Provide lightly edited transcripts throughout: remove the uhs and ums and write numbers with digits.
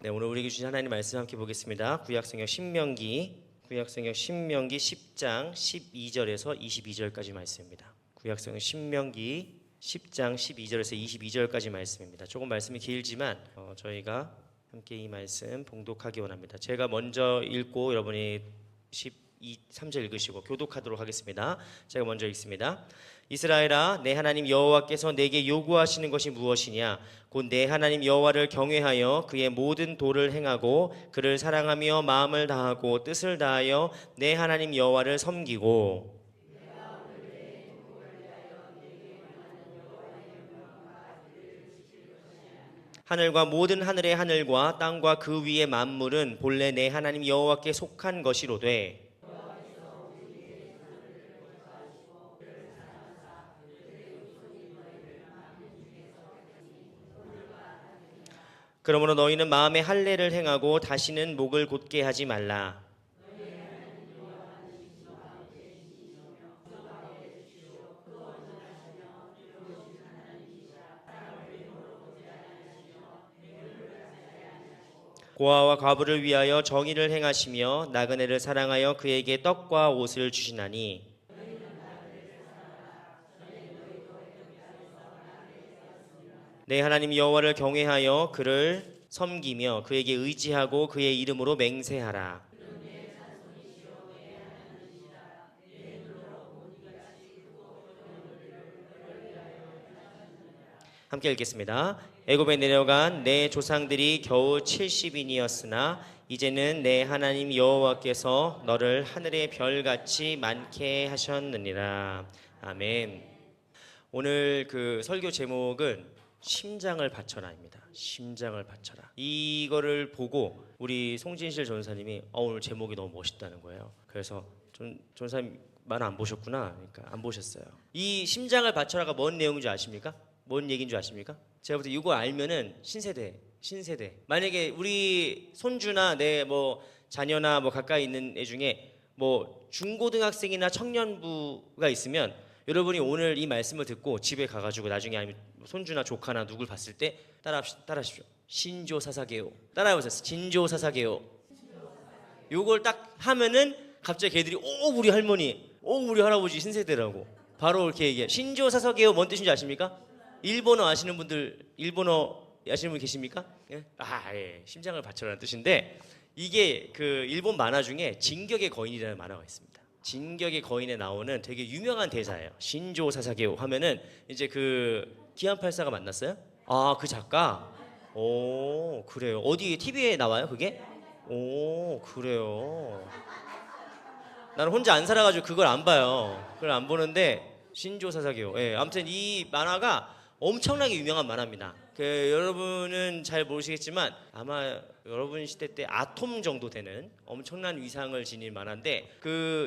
네, 오늘 우리에게 주신 하나님 말씀 함께 보겠습니다. 구약성경 신명기 10장 12절에서 22절까지 말씀입니다. 구약성경 신명기 10장 12절에서 22절까지 말씀입니다. 조금 말씀이 길지만 저희가 함께 이 말씀 봉독하기 원합니다. 제가 먼저 읽고 여러분이 3절 읽으시고 교독하도록 하겠습니다. 제가 먼저 읽습니다. 이스라엘아, 내 하나님 여호와께서 내게 요구하시는 것이 무엇이냐? 곧 내 하나님 여호와를 경외하여 그의 모든 도를 행하고 그를 사랑하며 마음을 다하고 뜻을 다하여 내 하나님 여호와를 섬기고 하늘과 모든 하늘의 하늘과 땅과 그 위의 만물은 본래 내 하나님 여호와께 속한 것이로되 그러므로 너희는 마음에 할례를 행하고 다시는 목을 곧게 하지 말라. 고아와 과부를 위하여 정의를 행하시며 나그네를 사랑하여 그에게 떡과 옷을 주시나니 내 하나님 여호와를 경외하여 그를 섬기며 그에게 의지하고 그의 이름으로 맹세하라. 함께 읽겠습니다. 애굽에 내려간 내 조상들이 겨우 70인이었으나 이제는 내 하나님 여호와께서 너를 하늘의 별같이 많게 하셨느니라. 아멘. 오늘 그 설교 제목은 심장을 바쳐라입니다. 심장을 바쳐라. 이거를 보고 우리 송진실 전사님이 오늘 제목이 너무 멋있다는 거예요. 그래서 전사님 만화 안 보셨구나. 그러니까 안 보셨어요. 이 심장을 바쳐라가 뭔 내용인 줄 아십니까? 뭔 얘기인 줄 아십니까? 제가 볼 때 이거 알면은 신세대. 만약에 우리 손주나 내 뭐 자녀나 뭐 가까이 있는 애 중에 뭐 중고등학생이나 청년부가 있으면 여러분이 오늘 이 말씀을 듣고 집에 가가지고 나중에 아니면 손주나 조카나 누굴 봤을 때 따라하십시오. 신조 사사게요. 따라해보세요. 신조 사사게요. 요걸 딱 하면은 갑자기 걔들이 우리 할머니, 우리 할아버지 신세대라고 바로 이렇게 얘기해. 신조 사사게요 뭔 뜻인지 아십니까? 일본어 아시는 분들, 일본어 아시는 분 계십니까? 예? 예. 심장을 바쳐라는 뜻인데 이게 그 일본 만화 중에 진격의 거인이라는 만화가 있습니다. 진격의 거인에 나오는 되게 유명한 대사예요. 신조 사사게요 하면은 이제 그 기안84가 만났어요? 아, 그 작가? 오, 그래요. 어디 TV에 나와요, 그게? 오, 그래요. 나는 혼자 안 살아가지고 그걸 안 봐요. 그걸 안 보는데 신조 사사게요. 예, 아무튼 이 만화가 엄청나게 유명한 만화입니다. 여러분은 잘 모르시겠지만 아마 여러분 시대 때 아톰 정도 되는 엄청난 위상을 지닌 만화인데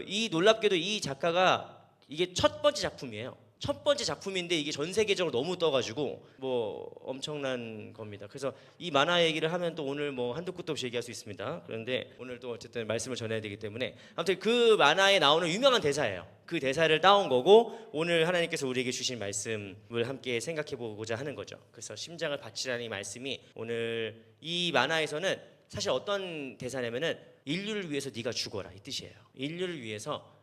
이 놀랍게도 이 작가가 이게 첫 번째 작품이에요. 첫 번째 작품인데 이게 전 세계적으로 너무 떠가지고 뭐 엄청난 겁니다. 그래서 이 만화 얘기를 하면 또 오늘 뭐 한도 끝도 없이 얘기할 수 있습니다. 그런데 오늘 또 어쨌든 말씀을 전해야 되기 때문에 아무튼 그 만화에 나오는 유명한 대사예요. 그 대사를 따온 거고 오늘 하나님께서 우리에게 주신 말씀을 함께 생각해 보고자 하는 거죠. 그래서 심장을 바치라는 이 말씀이 오늘 이 만화에서는 사실 어떤 대사냐면은 인류를 위해서 네가 죽어라 이 뜻이에요. 인류를 위해서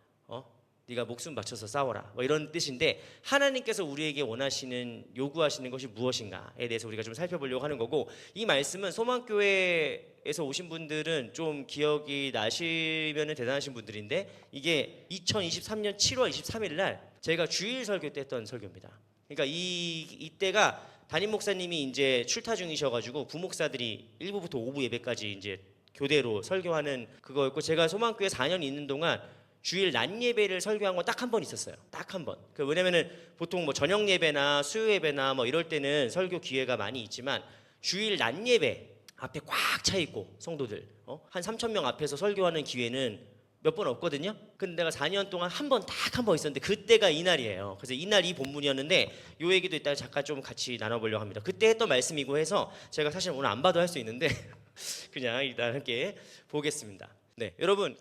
네가 목숨 바쳐서 싸워라 뭐 이런 뜻인데 하나님께서 우리에게 원하시는 요구하시는 것이 무엇인가에 대해서 우리가 좀 살펴보려고 하는 거고 이 말씀은 소망교회에서 오신 분들은 좀 기억이 나시면 대단하신 분들인데 이게 2023년 7월 23일 날 제가 주일 설교 때 했던 설교입니다. 그러니까 이때가 담임 목사님이 이제 출타 중이셔가지고 부목사들이 1부부터 5부 예배까지 이제 교대로 설교하는 그거였고 제가 소망교회 4년 있는 동안 주일 낮 예배를 설교한 건 딱 한 번 있었어요. 딱 한 번. 왜냐면은 보통 뭐 저녁 예배나 수요 예배나 뭐 이럴 때는 설교 기회가 많이 있지만 주일 낮 예배 앞에 꽉 차 있고 성도들 한 3,000명 앞에서 설교하는 기회는 몇 번 없거든요. 근데 내가 4년 동안 한 번 딱 한 번 있었는데 그때가 이날이에요. 그래서 이날 이 본문이었는데 요 얘기도 이따가 잠깐 좀 같이 나눠보려고 합니다. 그때 했던 말씀이고 해서 제가 사실 오늘 안 봐도 할 수 있는데 그냥 일단 함께 보겠습니다. 네, 여러분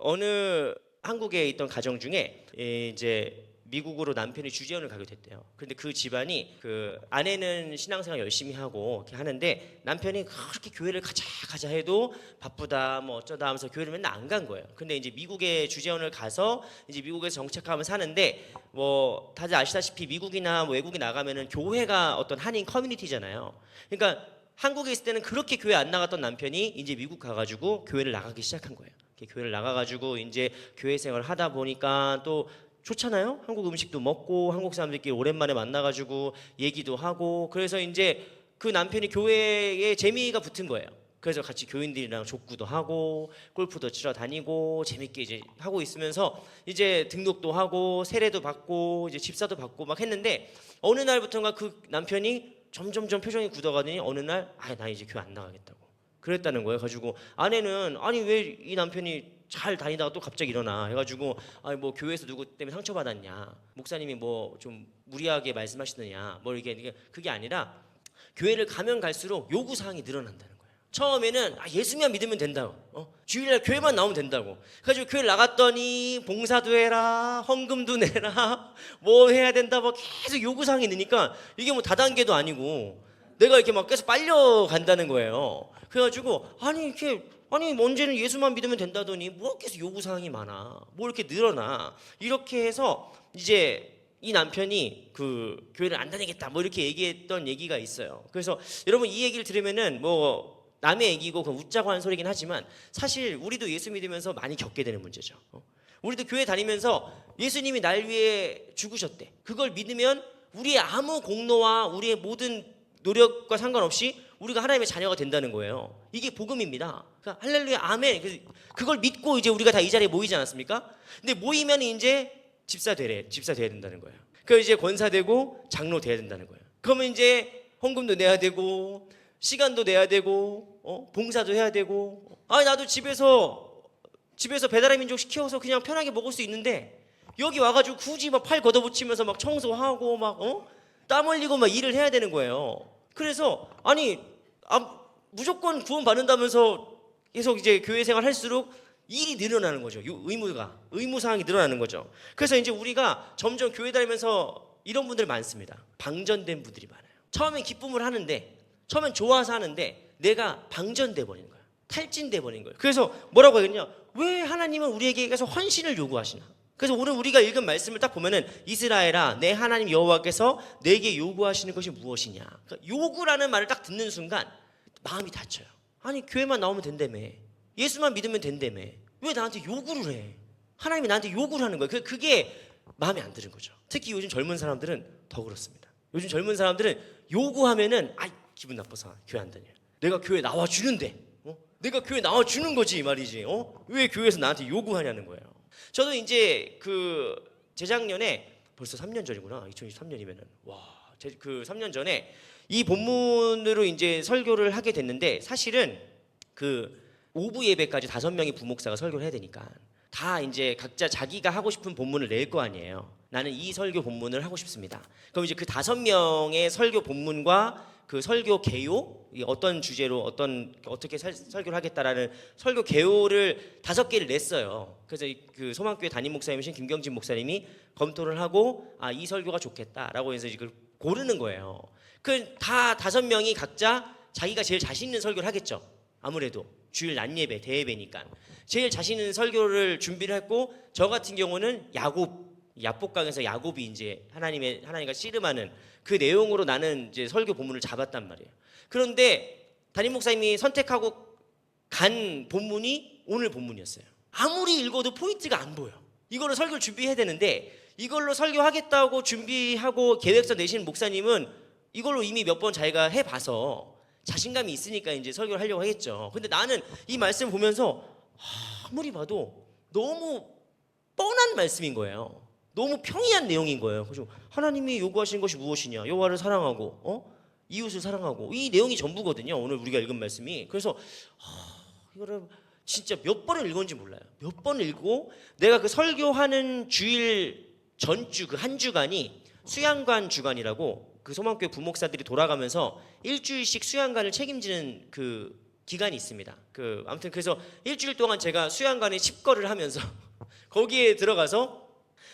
어느 한국에 있던 가정 중에 이제 미국으로 남편이 주재원을 가게 됐대요. 그런데 그 집안이 그 아내는 신앙생활 열심히 하고 이렇게 하는데 남편이 그렇게 교회를 가자 해도 바쁘다 뭐 어쩌다 하면서 교회를 맨날 안 간 거예요. 근데 이제 미국에 주재원을 가서 이제 미국에서 정착하면 사는데 뭐 다들 아시다시피 미국이나 뭐 외국에 나가면은 교회가 어떤 한인 커뮤니티잖아요. 그러니까 한국에 있을 때는 그렇게 교회 안 나갔던 남편이 이제 미국 가가지고 교회를 나가기 시작한 거예요. 교회를 나가가지고 이제 교회 생활을 하다 보니까 또 좋잖아요. 한국 음식도 먹고 한국 사람들끼리 오랜만에 만나가지고 얘기도 하고 그래서 이제 그 남편이 교회에 재미가 붙은 거예요. 그래서 같이 교인들이랑 족구도 하고 골프도 치러 다니고 재밌게 이제 하고 있으면서 이제 등록도 하고 세례도 받고 이제 집사도 받고 막 했는데 어느 날부터인가 그 남편이 점점점 표정이 굳어가더니 어느 날 나 이제 교회 안 나가겠다고 그랬다는 거예요. 가지고 아내는 아니 왜 이 남편이 잘 다니다가 또 갑자기 일어나 해가지고 아니 뭐 교회에서 누구 때문에 상처받았냐 목사님이 뭐 좀 무리하게 말씀하시느냐 뭐 이게 그게 아니라 교회를 가면 갈수록 요구사항이 늘어난다는 거예요. 처음에는 예수만 믿으면 된다고 주일날 교회만 나오면 된다고 그래가지고 교회를 나갔더니 봉사도 해라 헌금도 내라 뭐 해야 된다 뭐 계속 요구사항이 느니까 이게 뭐 다단계도 아니고 내가 이렇게 막 계속 빨려간다는 거예요. 그래가지고 아니 언제는 예수만 믿으면 된다더니 뭐 계속 요구사항이 많아 뭐 이렇게 늘어나 이렇게 해서 이제 이 남편이 그 교회를 안 다니겠다 뭐 이렇게 얘기했던 얘기가 있어요. 그래서 여러분 이 얘기를 들으면은 뭐 남의 얘기고 그 웃자고 하는 소리긴 하지만 사실 우리도 예수 믿으면서 많이 겪게 되는 문제죠. 우리도 교회 다니면서 예수님이 날 위해 죽으셨대. 그걸 믿으면 우리의 아무 공로와 우리의 모든 노력과 상관없이 우리가 하나님의 자녀가 된다는 거예요. 이게 복음입니다. 그러니까 할렐루야 아멘. 그걸 믿고 이제 우리가 다 이 자리에 모이지 않았습니까? 근데 모이면 이제 집사 돼야 된다는 거예요. 그 이제 권사 되고 장로 돼야 된다는 거예요. 그러면 이제 헌금도 내야 되고 시간도 내야 되고 봉사도 해야 되고 나도 집에서 배달의 민족 시켜서 그냥 편하게 먹을 수 있는데 여기 와가지고 굳이 막 팔 걷어붙이면서 막 청소하고 막 땀 흘리고 막 일을 해야 되는 거예요. 그래서 무조건 구원 받는다면서 계속 이제 교회 생활 할수록 일이 늘어나는 거죠. 의무 사항이 늘어나는 거죠. 그래서 이제 우리가 점점 교회 다니면서 이런 분들 많습니다. 방전된 분들이 많아요. 처음엔 기쁨을 하는데 처음엔 좋아서 하는데 내가 방전돼 버리는 거예요. 탈진돼 버리는 거예요. 그래서 뭐라고 하겠냐? 왜 하나님은 우리에게 계속 헌신을 요구하시나? 그래서 오늘 우리가 읽은 말씀을 딱 보면은 이스라엘아 내 하나님 여호와께서 내게 요구하시는 것이 무엇이냐? 그러니까 요구라는 말을 딱 듣는 순간 마음이 다쳐요. 아니 교회만 나오면 된다며 예수만 믿으면 된다며 왜 나한테 요구를 해? 하나님이 나한테 요구를 하는 거예요. 그게 마음에 안 드는 거죠. 특히 요즘 젊은 사람들은 더 그렇습니다. 요즘 젊은 사람들은 요구하면은 기분 나빠서 교회 안 다녀요. 내가 교회 나와 주는데 내가 교회 나와 주는 거지 말이지. 왜 교회에서 나한테 요구하냐는 거예요. 저도 이제 그 재작년에 벌써 3년 전이구나. 2023년이면은 그 3년 전에 이 본문으로 이제 설교를 하게 됐는데 사실은 그 오부 예배까지 5명의 부목사가 설교를 해야 되니까 다 이제 각자 자기가 하고 싶은 본문을 낼 거 아니에요. 나는 이 설교 본문을 하고 싶습니다. 그럼 이제 그 5명의 설교 본문과 그 설교 개요, 어떤 주제로 어떻게 설교를 하겠다라는 설교 개요를 5개를 냈어요. 그래서 그 소망교회 담임 목사님이신 김경진 목사님이 검토를 하고 이 설교가 좋겠다라고 해서 이걸 고르는 거예요. 그 다 5명이 각자 자기가 제일 자신 있는 설교를 하겠죠. 아무래도 주일 낮 예배 대예배니까 제일 자신 있는 설교를 준비를 했고 저 같은 경우는 야복강에서 야곱이 이제 하나님과 씨름하는 그 내용으로 나는 이제 설교 본문을 잡았단 말이에요. 그런데 담임 목사님이 선택하고 간 본문이 오늘 본문이었어요. 아무리 읽어도 포인트가 안 보여. 이걸로 설교를 준비해야 되는데 이걸로 설교하겠다고 준비하고 계획서 내신 목사님은 이걸로 이미 몇 번 자기가 해봐서 자신감이 있으니까 이제 설교를 하려고 하겠죠. 근데 나는 이 말씀 보면서 아무리 봐도 너무 뻔한 말씀인 거예요. 너무 평이한 내용인 거예요. 그래서 하나님이 요구하신 것이 무엇이냐? 여호와를 사랑하고 이웃을 사랑하고 이 내용이 전부거든요. 오늘 우리가 읽은 말씀이. 그래서 이거를 진짜 몇 번을 읽었는지 몰라요. 몇 번을 읽고 내가 그 설교하는 주일 전주 그 한 주간이 수양관 주간이라고 그 소망교회 부목사들이 돌아가면서 일주일씩 수양관을 책임지는 그 기간이 있습니다. 아무튼 그래서 일주일 동안 제가 수양관에 칩거를 하면서 거기에 들어가서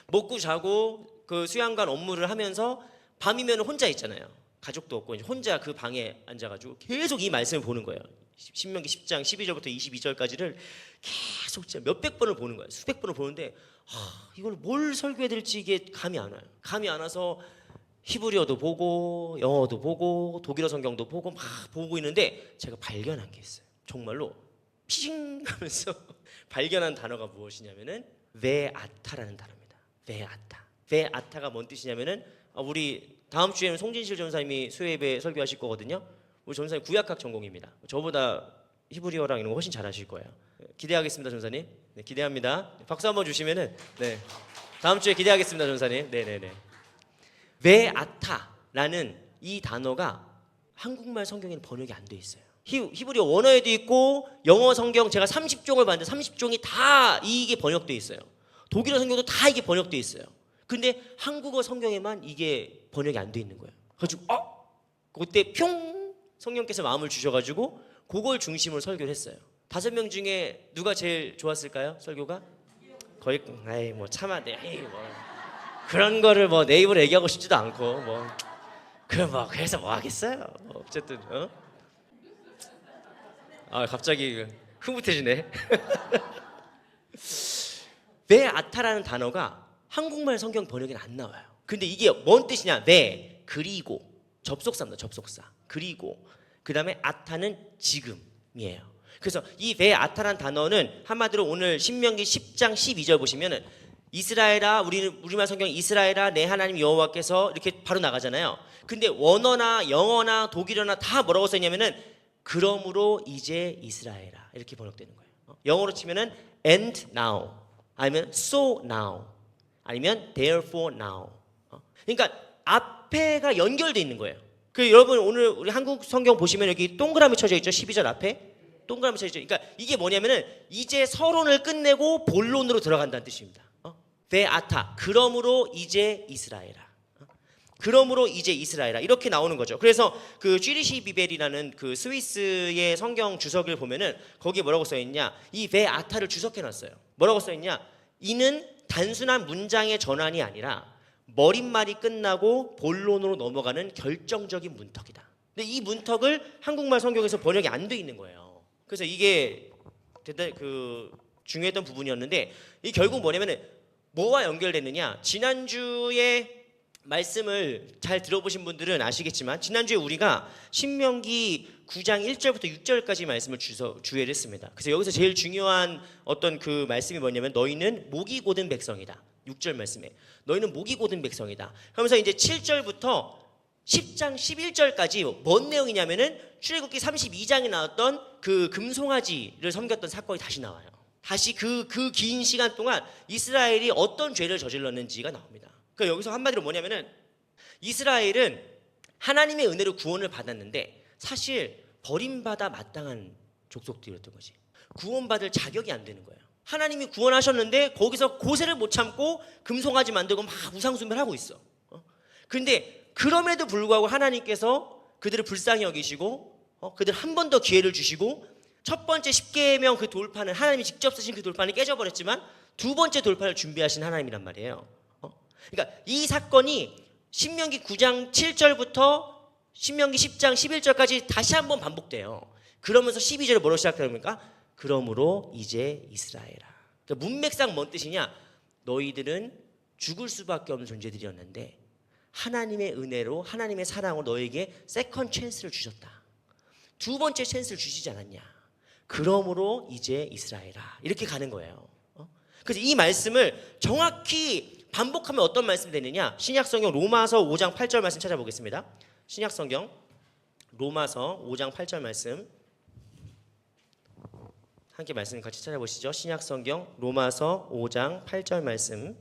먹고 자고 그 수양관 업무를 하면서 밤이면 혼자 있잖아요. 가족도 없고 이제 혼자 그 방에 앉아가지고 계속 이 말씀을 보는 거예요. 신명기 10장 12절부터 22절까지를 계속 진짜 몇백 번을 보는 거예요. 수백 번을 보는데 이걸 뭘 설교해야 될지 이게 감이 안 와요. 감이 안 와서 히브리어도 보고 영어도 보고 독일어 성경도 보고 막 보고 있는데 제가 발견한 게 있어요. 정말로 피싱 하면서 발견한 단어가 무엇이냐면은 웨아타라는 단어입니다. 웨아타. 웨아타가 뭔 뜻이냐면은 우리 다음 주에는 송진실 전사님이 수요예배 설교하실 거거든요. 우리 전사님 구약학 전공입니다. 저보다 히브리어랑 이런 거 훨씬 잘하실 거예요. 기대하겠습니다, 전사님. 네, 기대합니다. 박수 한번 주시면은 네. 다음 주에 기대하겠습니다, 전사님. 네네네. 웨아타라는 이 단어가 한국말 성경에는 번역이 안 돼 있어요. 히브리어 원어에도 있고 영어 성경 제가 30종을 봤는데 30종이 다 이게 번역돼 있어요. 독일어 성경도 다 이게 번역돼 있어요. 근데 한국어 성경에만 이게 번역이 안 돼 있는 거예요. 그래가지고 그때 평 성령께서 마음을 주셔가지고 그걸 중심으로 설교를 했어요. 5명 중에 누가 제일 좋았을까요? 설교가? 거의 뭐 참아대. 그런 거를 뭐 내 입으로 얘기하고 싶지도 않고 그래서 뭐 하겠어요. 어쨌든 갑자기 흐뭇해지네. 웨아타라는 단어가 한국말 성경 번역에는 안 나와요. 근데 이게 뭔 뜻이냐? 웨 그리고 접속사입니다. 접속사. 그리고 그 다음에 아타는 지금이에요. 그래서 이 웨아타라는 단어는 한마디로 오늘 신명기 10장 12절 보시면은 이스라엘아, 우리말 성경 이스라엘아 내 하나님 여호와께서 이렇게 바로 나가잖아요. 근데 원어나 영어나 독일어나 다 뭐라고 써있냐면은 그러므로 이제 이스라엘아 이렇게 번역되는 거예요. 영어로 치면은 and now 아니면 so now 아니면 therefore now. 그러니까 앞에가 연결돼 있는 거예요. 그 여러분 오늘 우리 한국 성경 보시면 여기 동그라미 쳐져 있죠. 12절 앞에 동그라미 쳐져 있죠. 그러니까 이게 뭐냐면은 이제 서론을 끝내고 본론으로 들어간다는 뜻입니다. 웨아타 그러므로 이제 이스라엘아. 그러므로 이제 이스라엘아 이렇게 나오는 거죠. 그래서 그 쥐리시 비벨이라는 그 스위스의 성경 주석을 보면은 거기 뭐라고 써 있냐? 이 웨아타를 주석해 놨어요. 뭐라고 써 있냐? 이는 단순한 문장의 전환이 아니라 머릿말이 끝나고 본론으로 넘어가는 결정적인 문턱이다. 근데 이 문턱을 한국말 성경에서 번역이 안 돼 있는 거예요. 그래서 이게 대단히 중요했던 부분이었는데 이 결국 뭐냐면은 뭐와 연결되느냐? 지난주에 말씀을 잘 들어보신 분들은 아시겠지만 지난주에 우리가 신명기 9장 1절부터 6절까지 말씀을 주의를 했습니다. 그래서 여기서 제일 중요한 어떤 그 말씀이 뭐냐면 너희는 목이 곧은 백성이다. 6절 말씀에 너희는 목이 곧은 백성이다. 그러면서 이제 7절부터 10장 11절까지 뭔 내용이냐면은 출애굽기 32장에 나왔던 그 금송아지를 섬겼던 사건이 다시 나와요. 다시 그 긴 시간 동안 이스라엘이 어떤 죄를 저질렀는지가 나옵니다. 그러니까 여기서 한마디로 뭐냐면은 이스라엘은 하나님의 은혜로 구원을 받았는데 사실 버림받아 마땅한 족속들이었던 거지. 구원받을 자격이 안 되는 거예요. 하나님이 구원하셨는데 거기서 고세를 못 참고 금송아지 만들고 막 우상숭배를 하고 있어. 근데 그럼에도 불구하고 하나님께서 그들을 불쌍히 여기시고 그들 한 번 더 기회를 주시고 첫 번째 십계명 그 돌판을 하나님이 직접 쓰신 그 돌판이 깨져버렸지만 두 번째 돌판을 준비하신 하나님이란 말이에요. 그러니까 이 사건이 신명기 9장 7절부터 신명기 10장 11절까지 다시 한번 반복돼요. 그러면서 12절에 뭐로 시작됩니까? 그러므로 이제 이스라엘아. 그러니까 문맥상 뭔 뜻이냐? 너희들은 죽을 수밖에 없는 존재들이었는데 하나님의 은혜로 하나님의 사랑으로 너에게 세컨 찬스를 주셨다. 두 번째 찬스를 주시지 않았냐? 그러므로 이제 이스라엘아. 이렇게 가는 거예요. 그래서 이 말씀을 정확히 반복하면 어떤 말씀이 되느냐? 신약성경 로마서 5장 8절 말씀 찾아보겠습니다. 신약성경 로마서 5장 8절 말씀 함께 말씀 같이 찾아보시죠. 신약성경 로마서 5장 8절 말씀.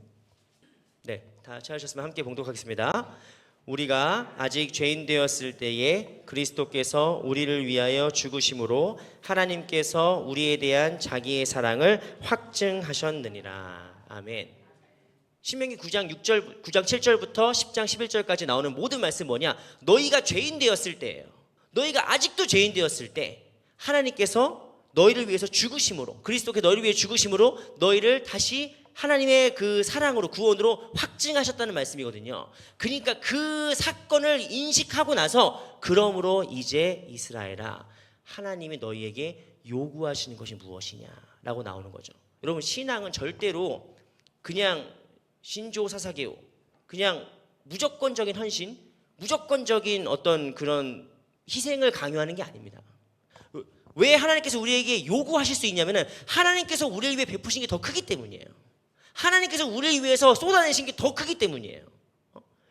네, 다 찾으셨으면 함께 봉독하겠습니다. 우리가 아직 죄인 되었을 때에 그리스도께서 우리를 위하여 죽으심으로 하나님께서 우리에 대한 자기의 사랑을 확증하셨느니라. 아멘. 신명기 9장 7절부터 10장 11절까지 나오는 모든 말씀 뭐냐? 너희가 죄인 되었을 때예요. 너희가 아직도 죄인 되었을 때 하나님께서 너희를 위해서 죽으심으로 그리스도께 너희를 위해 죽으심으로 너희를 다시 하나님의 그 사랑으로 구원으로 확증하셨다는 말씀이거든요. 그러니까 그 사건을 인식하고 나서 그러므로 이제 이스라엘아 하나님이 너희에게 요구하시는 것이 무엇이냐라고 나오는 거죠. 여러분 신앙은 절대로 그냥 신조사사계요 그냥 무조건적인 헌신, 무조건적인 어떤 그런 희생을 강요하는 게 아닙니다. 왜 하나님께서 우리에게 요구하실 수 있냐면은 하나님께서 우리를 위해 베푸신 게 더 크기 때문이에요. 하나님께서 우리를 위해서 쏟아내신 게 더 크기 때문이에요.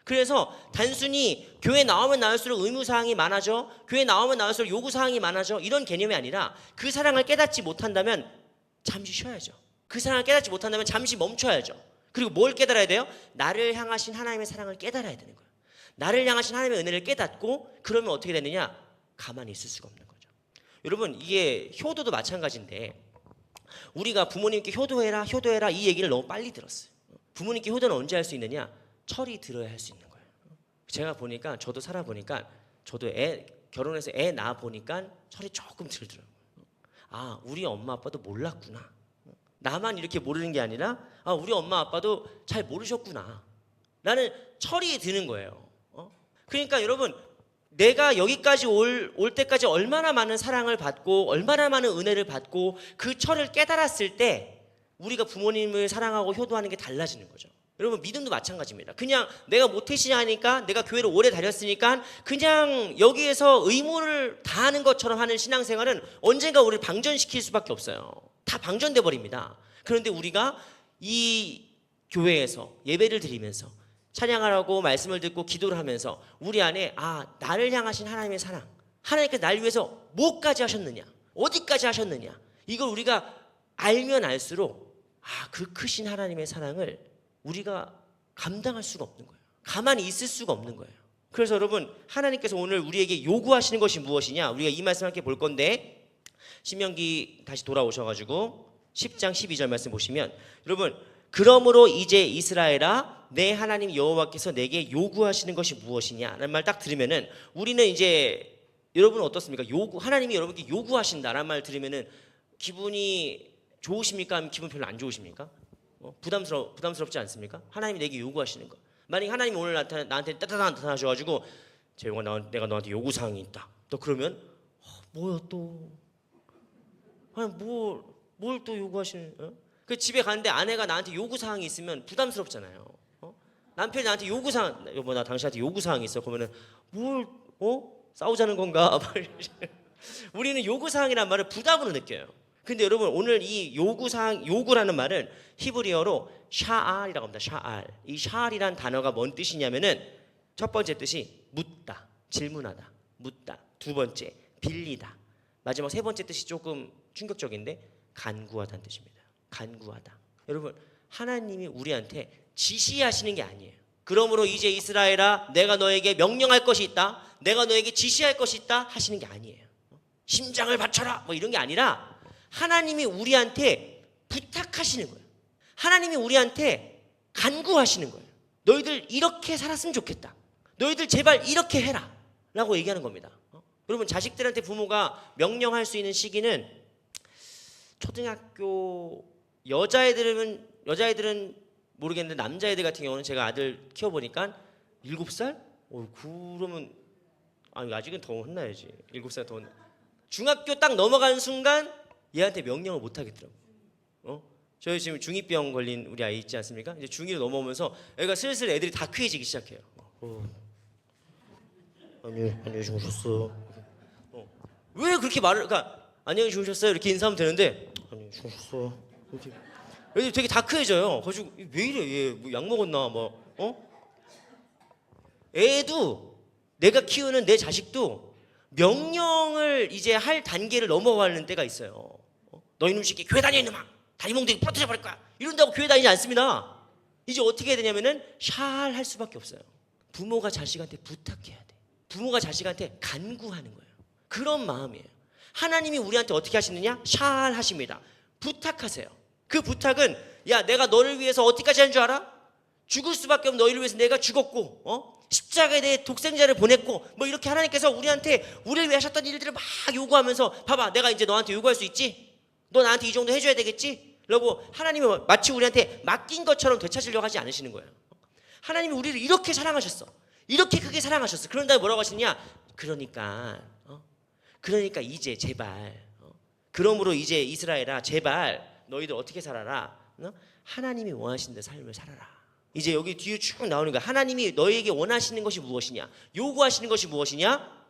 그래서 단순히 교회 나오면 나올수록 의무사항이 많아져, 교회 나오면 나올수록 요구사항이 많아져, 이런 개념이 아니라 그 사랑을 깨닫지 못한다면 잠시 쉬어야죠. 그 사랑을 깨닫지 못한다면 잠시 멈춰야죠. 그리고 뭘 깨달아야 돼요? 나를 향하신 하나님의 사랑을 깨달아야 되는 거예요. 나를 향하신 하나님의 은혜를 깨닫고 그러면 어떻게 되느냐? 가만히 있을 수가 없는 거죠. 여러분 이게 효도도 마찬가지인데 우리가 부모님께 효도해라 효도해라 이 얘기를 너무 빨리 들었어요. 부모님께 효도는 언제 할 수 있느냐? 철이 들어야 할 수 있는 거예요. 제가 보니까 저도 살아보니까 저도 결혼해서 애 낳아 보니까 철이 조금 들더라고요. 아 우리 엄마 아빠도 몰랐구나. 나만 이렇게 모르는 게 아니라 아 우리 엄마 아빠도 잘 모르셨구나. 나는 철이 드는 거예요. 그러니까 여러분 내가 여기까지 올 때까지 얼마나 많은 사랑을 받고 얼마나 많은 은혜를 받고 그 철을 깨달았을 때 우리가 부모님을 사랑하고 효도하는 게 달라지는 거죠. 여러분 믿음도 마찬가지입니다. 그냥 내가 모태신앙이니까 내가 교회를 오래 다녔으니까 그냥 여기에서 의무를 다하는 것처럼 하는 신앙생활은 언젠가 우리를 방전시킬 수밖에 없어요. 다 방전돼 버립니다. 그런데 우리가 이 교회에서 예배를 드리면서 찬양하라고 말씀을 듣고 기도를 하면서 우리 안에 나를 향하신 하나님의 사랑, 하나님께서 나를 위해서 뭐까지 하셨느냐, 어디까지 하셨느냐, 이걸 우리가 알면 알수록 그 크신 하나님의 사랑을 우리가 감당할 수가 없는 거예요. 가만히 있을 수가 없는 거예요. 그래서 여러분 하나님께서 오늘 우리에게 요구하시는 것이 무엇이냐, 우리가 이 말씀 함께 볼 건데 신명기 다시 돌아오셔가지고 10장 12절 말씀 보시면 여러분 그러므로 이제 이스라엘아 내 하나님 여호와께서 내게 요구하시는 것이 무엇이냐라는 말 딱 들으면은 우리는 이제 여러분은 어떻습니까? 하나님이 여러분께 요구하신다라는 말 들으면은 기분이 좋으십니까? 아니면 기분 별로 안 좋으십니까? 부담스럽지 않습니까? 하나님이 내게 요구하시는 거. 만약 하나님이 오늘 나한테 따뜻한 나타나셔가지고 재용아 내가 너한테 요구사항이 있다. 또 그러면 뭐야 또? 아니 뭘 또 요구하시는? 그 집에 가는데 아내가 나한테 요구사항이 있으면 부담스럽잖아요. 남편이 나한테 요구사항, 여보 나 당신한테 요구사항이 있어. 그러면은 싸우자는 건가? 우리는 요구사항이란 말을 부담으로 느껴요. 근데 여러분 오늘 이 요구라는 말은 히브리어로 샤알이라고 합니다. 샤알. 이 샤알이란 단어가 뭔 뜻이냐면은 첫 번째 뜻이 묻다, 질문하다, 묻다. 두 번째 빌리다. 마지막 세 번째 뜻이 조금 충격적인데 간구하다는 뜻입니다. 간구하다. 여러분 하나님이 우리한테 지시하시는 게 아니에요. 그러므로 이제 이스라엘아 내가 너에게 명령할 것이 있다, 내가 너에게 지시할 것이 있다 하시는 게 아니에요. 심장을 바쳐라 뭐 이런 게 아니라 하나님이 우리한테 부탁하시는 거예요. 하나님이 우리한테 간구하시는 거예요. 너희들 이렇게 살았으면 좋겠다, 너희들 제발 이렇게 해라 라고 얘기하는 겁니다. 여러분 자식들한테 부모가 명령할 수 있는 시기는 초등학교, 여자애들은 모르겠는데 남자애들 같은 경우는 제가 아들 키워보니까 7살? 그러면 아직은 더 혼나야지. 7살 더 중학교 딱 넘어가는 순간 얘한테 명령을 못 하겠더라고. 저희 지금 중2병 걸린 우리 아이 있지 않습니까? 이제 중2로 넘어오면서 애가 슬슬 애들이 다크해지기 시작해요. 안녕히 주무셨어. 왜 그렇게 말을? 그러니까 안녕히 주무셨어요 이렇게 인사하면 되는데 안녕히 주무셨어 이렇게 애들 되게 다크해져요. 가지고 왜 이래 얘 뭐 약 먹었나 애도 내가 키우는 내 자식도 명령을 이제 할 단계를 넘어가는 때가 있어요. 너 이놈 새끼 교회 다녀 이놈아, 다리 몽둥이 부러뜨려 버릴 거야 이런다고 교회 다니지 않습니다. 이제 어떻게 해야 되냐면은 샬할 수밖에 없어요. 부모가 자식한테 부탁해야 돼. 부모가 자식한테 간구하는 거예요. 그런 마음이에요. 하나님이 우리한테 어떻게 하시느냐? 샬 하십니다. 부탁하세요. 그 부탁은 야 내가 너를 위해서 어디까지 한 줄 알아? 죽을 수밖에 없는 너희를 위해서 내가 죽었고 십자가에 내 독생자를 보냈고 뭐 이렇게 하나님께서 우리를 위해 하셨던 일들을 막 요구하면서 봐봐 내가 이제 너한테 요구할 수 있지? 너 나한테 이 정도 해줘야 되겠지? 라고 하나님이 마치 우리한테 맡긴 것처럼 되찾으려고 하지 않으시는 거예요. 하나님이 우리를 이렇게 사랑하셨어. 이렇게 크게 사랑하셨어. 그런 다음에 뭐라고 하시느냐? 그러니까 이제 제발 그러므로 이제 이스라엘아 제발 너희들 어떻게 살아라? 하나님이 원하시는 데 삶을 살아라. 이제 여기 뒤에 쭉 나오는 거야. 하나님이 너희에게 원하시는 것이 무엇이냐? 요구하시는 것이 무엇이냐?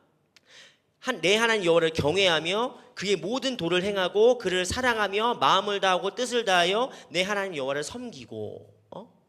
내 하나님 여호와를 경외하며 그의 모든 도를 행하고 그를 사랑하며 마음을 다하고 뜻을 다하여 내 하나님 여호와를 섬기고.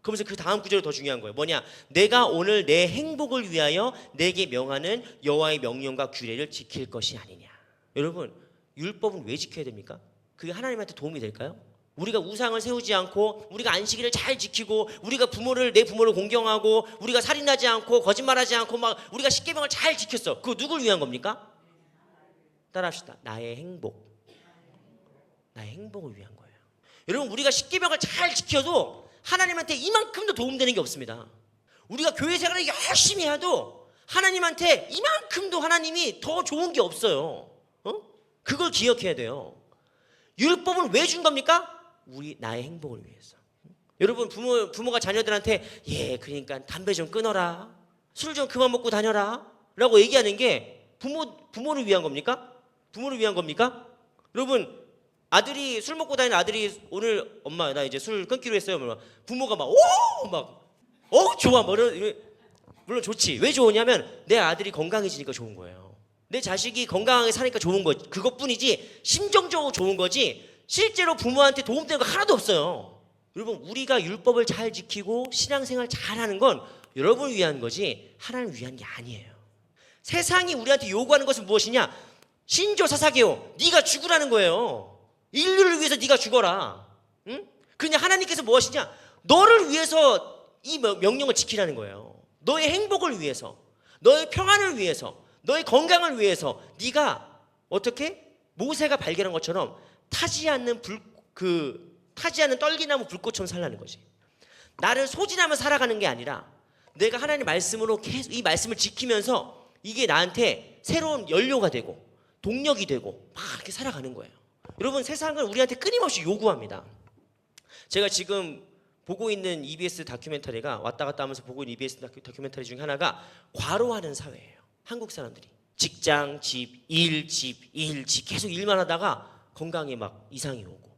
그러면서 그 다음 구절이 더 중요한 거예요. 뭐냐? 내가 오늘 내 행복을 위하여 내게 명하는 여호와의 명령과 규례를 지킬 것이 아니냐. 여러분, 율법은 왜 지켜야 됩니까? 그게 하나님한테 도움이 될까요? 우리가 우상을 세우지 않고 우리가 안식일을 잘 지키고 우리가 내 부모를 공경하고 우리가 살인하지 않고 거짓말하지 않고 막 우리가 십계명을 잘 지켰어. 그거 누굴 위한 겁니까? 따라합시다. 나의 행복을 위한 거예요. 여러분, 우리가 십계명을 잘 지켜도 하나님한테 이만큼도 도움되는 게 없습니다. 우리가 교회 생활을 열심히 해도 하나님한테 이만큼도 하나님이 더 좋은 게 없어요. 그걸 기억해야 돼요. 율법은 왜 준 겁니까? 나의 행복을 위해서. 여러분, 부모가 자녀들한테 그러니까 담배 좀 끊어라, 술 좀 그만 먹고 다녀라 라고 얘기하는 게 부모를 위한 겁니까? 부모를 위한 겁니까? 여러분, 아들이 술 먹고 다니는 아들이 오늘 엄마 나 이제 술 끊기로 했어요. 부모가 좋아. 물론 좋지. 왜 좋으냐면 내 아들이 건강해지니까 좋은 거예요. 내 자식이 건강하게 사니까 좋은 거지. 그것뿐이지 심정적으로 좋은 거지 실제로 부모한테 도움되는 거 하나도 없어요. 여러분, 우리가 율법을 잘 지키고 신앙생활 잘하는 건 여러분을 위한 거지 하나님을 위한 게 아니에요. 세상이 우리한테 요구하는 것은 무엇이냐? 신조사사게요. 네가 죽으라는 거예요. 인류를 위해서 네가 죽어라. 응? 그냥 하나님께서 무엇이냐? 너를 위해서 이 명령을 지키라는 거예요. 너의 행복을 위해서, 너의 평안을 위해서, 너의 건강을 위해서 네가 어떻게? 모세가 발견한 것처럼 타지 않는 떨기나무 불꽃처럼 살라는 거지. 나를 소진하며 살아가는 게 아니라 내가 하나님의 말씀으로 계속 이 말씀을 지키면서 이게 나한테 새로운 연료가 되고 동력이 되고 막 이렇게 살아가는 거예요. 여러분, 세상은 우리한테 끊임없이 요구합니다. 제가 지금 보고 있는 EBS 다큐멘터리가 왔다 갔다 하면서 보고 있는 EBS 다큐멘터리 중에 하나가 과로하는 사회예요. 한국 사람들이 직장, 집, 일 계속 일만 하다가 건강에 막 이상이 오고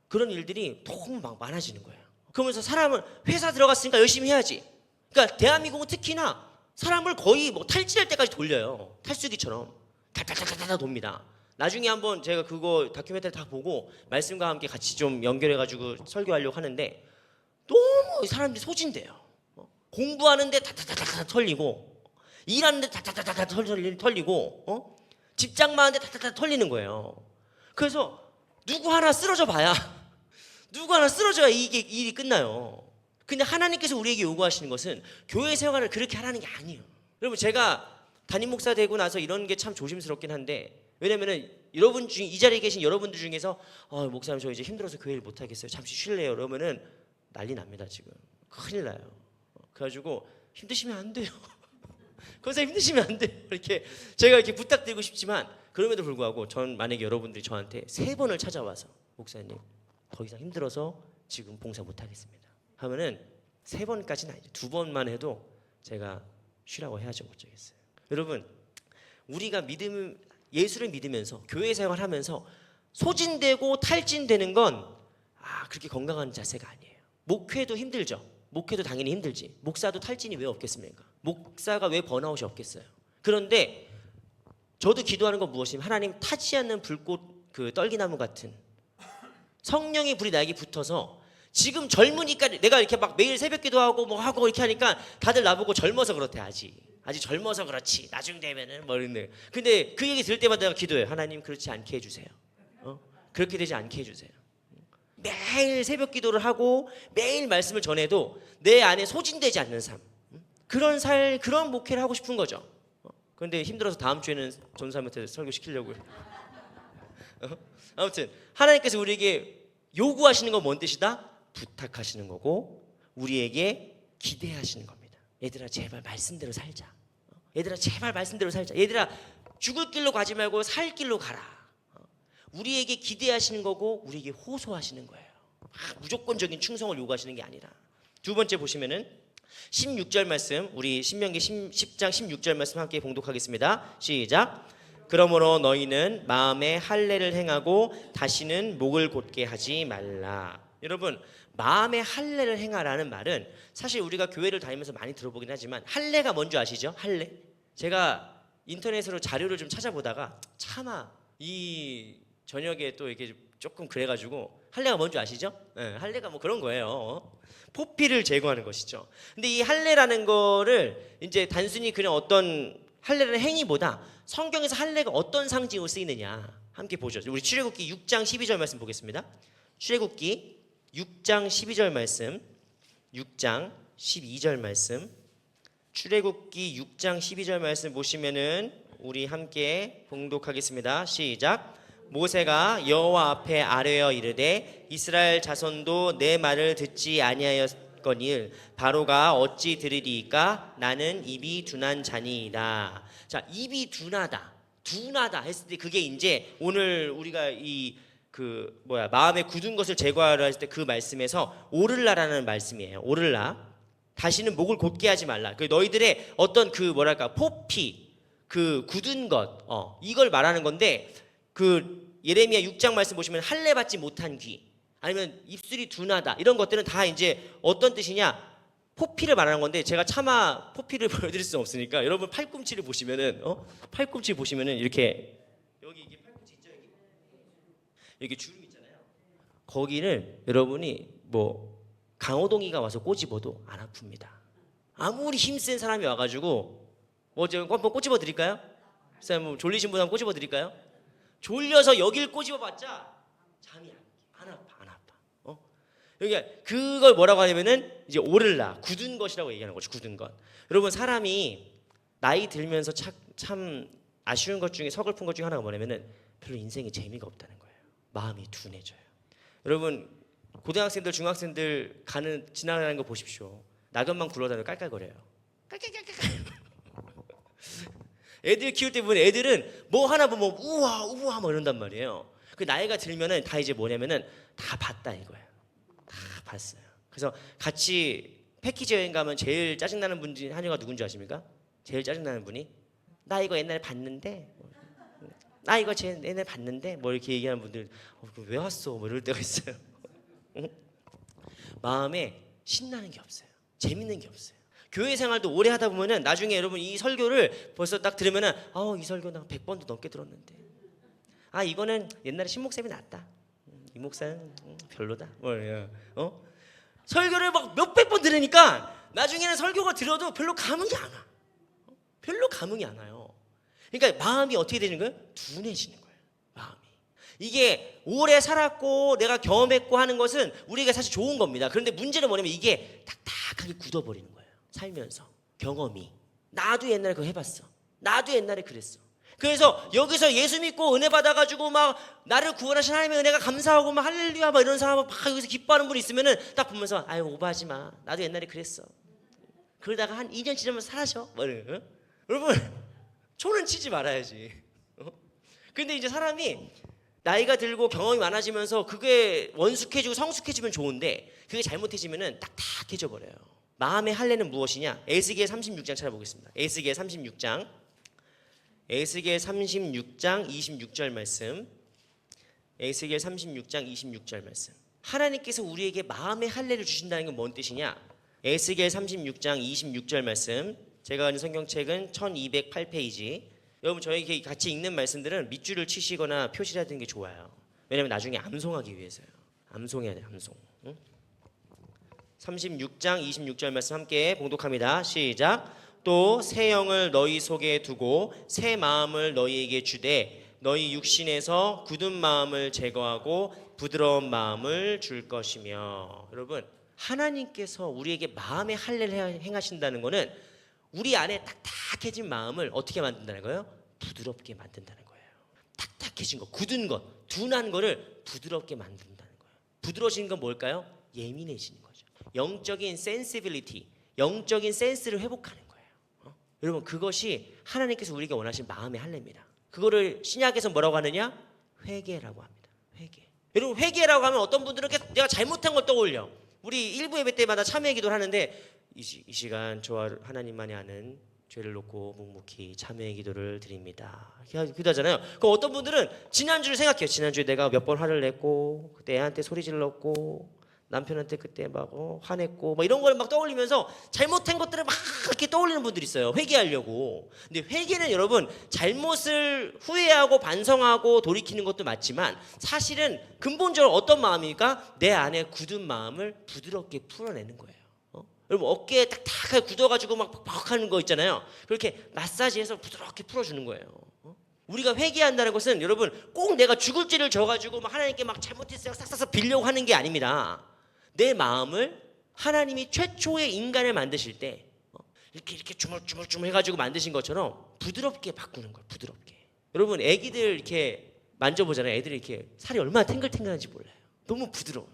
그런 일들이 너무 막 많아지는 거예요. 그러면서 사람은 회사 들어갔으니까 열심히 해야지. 그러니까 대한민국은 특히나 사람을 거의 탈진할 때까지 돌려요. 탈수기처럼 탈탈탈탈 돕니다. 나중에 한번 제가 그거 다큐멘터리 다 보고 말씀과 함께 같이 좀 연결해가지고 설교하려고 하는데 너무 사람들이 소진돼요. 공부하는데 다다다다 털리고 일하는데 다다다다 털리고 집장만 하는데 다다다 털리는 거예요. 그래서 누구 하나 쓰러져 봐야 이게 일이 끝나요. 근데 하나님께서 우리에게 요구하시는 것은 교회 생활을 그렇게 하라는 게 아니에요. 여러분, 제가 담임 목사 되고 나서 이런 게 참 조심스럽긴 한데, 왜냐면은 여러분 중 이 자리에 계신 여러분들 중에서 목사님 저 이제 힘들어서 교회를 못 하겠어요. 잠시 쉴래요. 그러면은 난리 납니다. 지금 큰일 나요. 그래가지고 힘드시면 안 돼요. 그래서 힘드시면 안 돼요. 이렇게 제가 이렇게 부탁드리고 싶지만 그럼에도 불구하고 전 만약에 여러분들이 저한테 3번을 찾아와서 목사님 더 이상 힘들어서 지금 봉사 못 하겠습니다 하면은 3번까지는 아니죠. 2번만 해도 제가 쉬라고 해야죠. 어쩌겠어요. 여러분, 우리가 예수를 믿으면서 교회 생활하면서 소진되고 탈진되는 건 그렇게 건강한 자세가 아니에요. 목회도 힘들죠. 목회도 당연히 힘들지. 목사도 탈진이 왜 없겠습니까? 목사가 왜 번아웃이 없겠어요? 그런데 저도 기도하는 건 무엇이냐면 하나님, 타지 않는 불꽃 떨기나무 같은 성령의 불이 나에게 붙어서 지금 젊으니까 내가 이렇게 막 매일 새벽 기도하고 뭐 하고 이렇게 하니까 다들 나보고 젊어서 그렇대. 아직 젊어서 그렇지. 나중 되면은 뭐 이런데. 근데 그 얘기 들을 때마다 내가 기도해요. 하나님, 그렇지 않게 해주세요. 그렇게 되지 않게 해주세요. 매일 새벽 기도를 하고 매일 말씀을 전해도 내 안에 소진되지 않는 삶, 그런 목회를 하고 싶은 거죠. 그런데 힘들어서 다음 주에는 전사님한테 설교시키려고요. 아무튼 하나님께서 우리에게 요구하시는 건 뭔 뜻이다? 부탁하시는 거고 우리에게 기대하시는 겁니다. 얘들아, 제발 말씀대로 살자. 얘들아, 제발 말씀대로 살자. 얘들아, 죽을 길로 가지 말고 살 길로 가라. 우리에게 기대하시는 거고 우리에게 호소하시는 거예요. 무조건적인 충성을 요구하시는 게 아니라. 두 번째 보시면은 16절 말씀, 우리 신명기 10장 16절 말씀 함께 봉독하겠습니다. 시작. 그러므로 너희는 마음에 할례를 행하고 다시는 목을 곧게 하지 말라. 여러분, 마음에 할례를 행하라는 말은 사실 우리가 교회를 다니면서 많이 들어보긴 하지만 할례가 뭔지 아시죠? 할례. 제가 인터넷으로 자료를 좀 찾아보다가 차마 이 저녁에 또 이렇게 조금 그래가지고 할례가 뭔지 아시죠? 네, 할례가 뭐 그런 거예요. 포피를 제거하는 것이죠. 근데 이 할례라는 거를 이제 단순히 그냥 어떤 할례라는 행위보다 성경에서 할례가 어떤 상징으로 쓰이느냐 함께 보죠. 우리 출애굽기 6장 12절 말씀 보겠습니다. 출애굽기 6장 12절 말씀, 6장 12절 말씀, 출애굽기 6장 12절 말씀 보시면은 우리 함께 봉독하겠습니다. 시작. 모세가 여호와 앞에 아뢰어 이르되 이스라엘 자손도 내 말을 듣지 아니하였거니를 바로가 어찌 들으리이까? 나는 입이 둔한 자니이다. 자, 입이 둔하다 했을 때 그게 이제 오늘 우리가 마음에 굳은 것을 제거하라 했을 때 그 말씀에서 오를라라는 말씀이에요. 오를라. 다시는 목을 곧게 하지 말라. 그 너희들의 어떤 포피, 그 굳은 것, 이걸 말하는 건데 그 예레미야 6장 말씀 보시면 할례 받지 못한 귀, 아니면 입술이 둔하다 이런 것들은 다 이제 어떤 뜻이냐? 포피를 말하는 건데 제가 차마 포피를 보여드릴 수는 없으니까 여러분 팔꿈치를 보시면은 팔꿈치 보시면은 이렇게 여기 이게 팔꿈치 있죠? 여기 주름 있잖아요. 거기를 여러분이 강호동이가 와서 꼬집어도 안 아픕니다. 아무리 힘센 사람이 와가지고 제가 한번 꼬집어 드릴까요? 졸리신 분 한번 꼬집어 드릴까요? 졸려서 여길 꼬집어봤자 잠이 안 아파. 여기 그걸 뭐라고 하냐면은 이제 오를라, 굳은 것이라고 얘기하는 거죠. 굳은 것. 여러분, 사람이 나이 들면서 참 아쉬운 것 중에, 서글픈 것 중에 하나가 뭐냐면은 별로 인생에 재미가 없다는 거예요. 마음이 둔해져요. 여러분, 고등학생들, 중학생들 지나가는 거 보십시오. 낙엽만 굴러다니고 깔깔거려요. 깔깔깔깔. 애들 키울 때 보면 애들은 뭐 하나 보면 우와 뭐 이런단 말이에요. 그 나이가 들면은 다 이제 뭐냐면은 다 봤다 이거예요. 다 봤어요. 그래서 같이 패키지 여행 가면 제일 짜증나는 분 중에 한여가 누군지 아십니까? 제일 짜증나는 분이 나 이거 옛날에 봤는데, 나 이거 옛날에 봤는데 뭐 이렇게 얘기하는 분들 왜 왔어? 뭐 이럴 때가 있어요. 마음에 신나는 게 없어요. 재밌는 게 없어요. 교회 생활도 오래 하다 보면은 나중에 여러분 이 설교를 벌써 딱 들으면은 이 설교 나 100번도 넘게 들었는데 이거는 옛날에 신목쌤이 낫다. 이 목사는 별로다. 설교를 막 몇백 번 들으니까 나중에는 설교가 들어도 별로 감흥이 안 와. 별로 감흥이 안 와요. 그러니까 마음이 어떻게 되는 거예요? 둔해지는 거예요. 마음이. 이게 오래 살았고 내가 경험했고 하는 것은 우리가 사실 좋은 겁니다. 그런데 문제는 뭐냐면 이게 딱딱하게 굳어버리는 거예요. 살면서 경험이. 나도 옛날에 그거 해봤어. 나도 옛날에 그랬어. 그래서 여기서 예수 믿고 은혜 받아가지고 막 나를 구원하신 하나님의 은혜가 감사하고 막 할렐루야 막 이런 사람 막 여기서 기뻐하는 분 있으면은 딱 보면서 아유 오버하지 마. 나도 옛날에 그랬어. 그러다가 한 2년 지나면 사라져. 여러분 초는 치지 말아야지. 근데 이제 사람이 나이가 들고 경험이 많아지면서 그게 원숙해지고 성숙해지면 좋은데 그게 잘못해지면은 딱딱해져 버려요. 마음의 할례는 무엇이냐? 에스겔 36장 찾아보겠습니다. 에스겔 36장 26절 말씀. 에스겔 36장 26절 말씀. 하나님께서 우리에게 마음의 할례를 주신다는 건 뭔 뜻이냐? 에스겔 36장 26절 말씀. 제가 가진 성경책은 1208페이지. 여러분 저희 같이 읽는 말씀들은 밑줄을 치시거나 표시를 하는 게 좋아요. 왜냐면 나중에 암송하기 위해서요. 암송해야 돼요. 암송. 36장 26절 말씀 함께 봉독합니다. 시작. 또 새 영을 너희 속에 두고 새 마음을 너희에게 주되 너희 육신에서 굳은 마음을 제거하고 부드러운 마음을 줄 것이며. 여러분 하나님께서 우리에게 마음의 할례를 행하신다는 것은 우리 안에 딱딱해진 마음을 어떻게 만든다는 거예요? 부드럽게 만든다는 거예요. 딱딱해진 것, 굳은 것, 둔한 거를 부드럽게 만든다는 거예요. 부드러워지는 건 뭘까요? 예민해지는 거죠. 영적인 센시빌리티, 영적인 센스를 회복하는 거예요. 여러분 그것이 하나님께서 우리에게 원하신 마음의 할례입니다. 그거를 신약에서 뭐라고 하느냐? 회개라고 합니다. 회개. 여러분 회개라고 하면 어떤 분들은 내가 잘못한 걸 떠올려. 우리 일부 예배 때마다 참회 기도를 하는데 이 시간 저와 하나님만이 아는 죄를 놓고 묵묵히 참회의 기도를 드립니다. 기도하잖아요. 그럼 어떤 분들은 지난주를 생각해요. 지난주에 내가 몇 번 화를 냈고 그때 애한테 소리 질렀고 남편한테 그때 막 화냈고 막 이런 걸 막 떠올리면서 잘못한 것들을 막 이렇게 떠올리는 분들이 있어요. 회개하려고. 근데 회개는 여러분 잘못을 후회하고 반성하고 돌이키는 것도 맞지만 사실은 근본적으로 어떤 마음입니까? 내 안에 굳은 마음을 부드럽게 풀어내는 거예요. 여러분 어깨에 딱딱하게 굳어가지고 막 벅벅하는 거 있잖아요. 그렇게 마사지해서 부드럽게 풀어주는 거예요. 우리가 회개한다는 것은 여러분 꼭 내가 죽을 죄를 져가지고 막 하나님께 막 잘못했어요 싹싹싹 빌려고 하는 게 아닙니다. 내 마음을 하나님이 최초의 인간을 만드실 때 이렇게 주물주물 해가지고 만드신 것처럼 부드럽게 바꾸는 거예요. 부드럽게. 여러분 애기들 이렇게 만져보잖아요. 애들이 이렇게 살이 얼마나 탱글탱글한지 몰라요. 너무 부드러워요.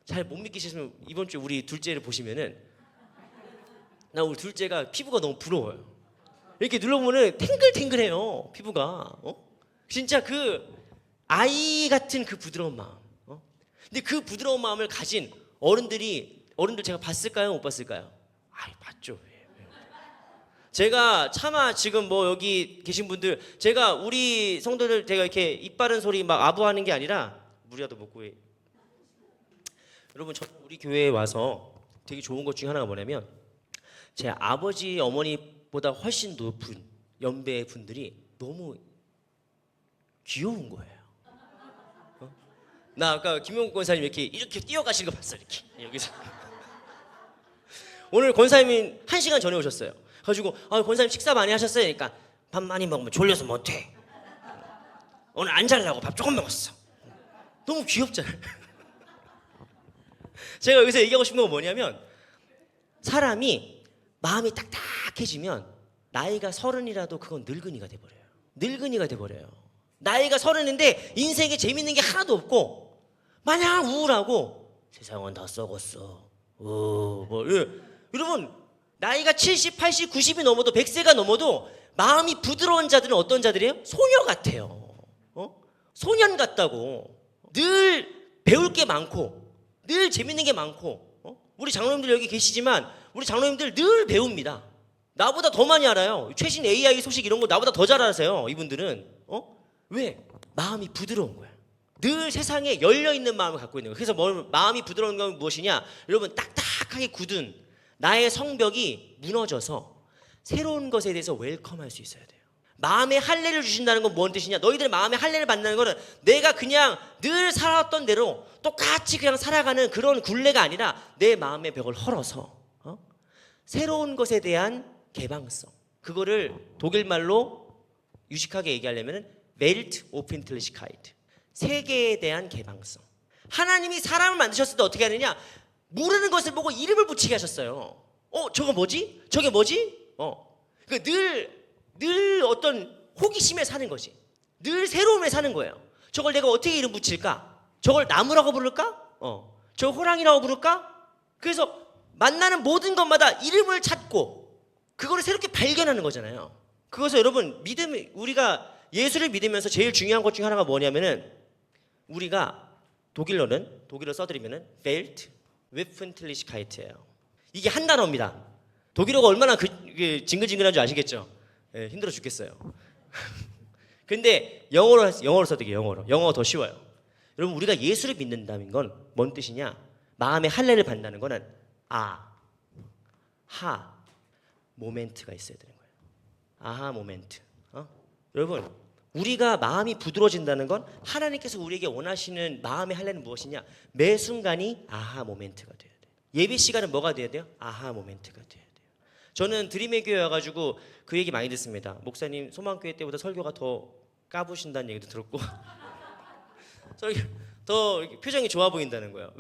잘 못 믿기시면 이번 주에 우리 둘째를 보시면은 나 우리 둘째가 피부가 너무 부러워요. 이렇게 눌러보면 탱글탱글해요. 피부가. 진짜 그 아이 같은 그 부드러운 마음. 근데 그 부드러운 마음을 가진 어른들 제가 봤을까요? 못 봤을까요? 봤죠. 제가 차마 지금 뭐 여기 계신 분들 제가 우리 성도들 제가 이렇게 입 바른 소리 막 아부하는 게 아니라 물이라도 먹고 여러분 우리 교회에 와서 되게 좋은 것 중에 하나가 뭐냐면 제 아버지 어머니보다 훨씬 높은 연배의 분들이 너무 귀여운 거예요. 나 아까 김용국 권사님 이렇게 뛰어가시는 거 봤어. 이렇게 여기서 오늘 권사님이 1시간 전에 오셨어요. 가지고 권사님 식사 많이 하셨어요? 그러니까 밥 많이 먹으면 졸려서 못해. 오늘 안 자려고 밥 조금 먹었어. 너무 귀엽잖아요. 제가 여기서 얘기하고 싶은 건 뭐냐면 사람이 마음이 딱딱해지면 나이가 30이라도 그건 늙은이가 돼버려요. 늙은이가 돼버려요. 나이가 30인데 인생에 재밌는 게 하나도 없고 마냥 우울하고 세상은 다 썩었어. 여러분 나이가 70, 80, 90이 넘어도 100세가 넘어도 마음이 부드러운 자들은 어떤 자들이에요? 소녀 같아요. 소년 같다고. 늘 배울 게 많고 늘 재밌는 게 많고 우리 장로님들 여기 계시지만 우리 장로님들 늘 배웁니다. 나보다 더 많이 알아요. 최신 AI 소식 이런 거 나보다 더 잘 아세요. 이분들은. 왜? 마음이 부드러운 거야. 늘 세상에 열려있는 마음을 갖고 있는 거예요. 그래서 마음이 부드러운 건 무엇이냐? 여러분 딱딱하게 굳은 나의 성벽이 무너져서 새로운 것에 대해서 웰컴할 수 있어야 돼요. 마음에 할례를 주신다는 건 뭔 뜻이냐? 너희들 마음에 할례를 받는다는 거는 내가 그냥 늘 살았던 대로 똑같이 그냥 살아가는 그런 굴레가 아니라 내 마음의 벽을 헐어서 새로운 것에 대한 개방성. 그거를 독일말로 유식하게 얘기하려면 Welt Offentlichkeit. 세계에 대한 개방성. 하나님이 사람을 만드셨을 때 어떻게 하느냐? 모르는 것을 보고 이름을 붙이게 하셨어요. 저거 뭐지? 저게 뭐지? 늘 어떤 호기심에 사는 거지. 늘 새로움에 사는 거예요. 저걸 내가 어떻게 이름 붙일까? 저걸 나무라고 부를까? 저 호랑이라고 부를까? 그래서 만나는 모든 것마다 이름을 찾고 그거를 새롭게 발견하는 거잖아요. 그것을 여러분 우리가 예수를 믿으면서 제일 중요한 것 중에 하나가 뭐냐면은 우리가 독일어 써드리면은 Welt Offentlichkeit예요. 이게 한 단어입니다. 독일어가 얼마나 징글징글한 줄 아시겠죠? 힘들어 죽겠어요. 근데 영어로 써드릴게요. 영어가 더 쉬워요. 여러분 우리가 예수를 믿는다는 건 뭔 뜻이냐? 마음의 할례를 받는다는 거는 하 모멘트가 있어야 되는 거예요. 아하 모멘트. 여러분 우리가 마음이 부드러워진다는 건 하나님께서 우리에게 원하시는 마음의 할례는 무엇이냐? 매 순간이 아하 모멘트가 돼야 돼요. 예배 시간은 뭐가 돼야 돼요? 아하 모멘트가 돼야 돼요. 저는 드림의 교회 와가지고 그 얘기 많이 듣습니다. 목사님 소망교회 때보다 설교가 더 까부신다는 얘기도 들었고 더 표정이 좋아 보인다는 거예요.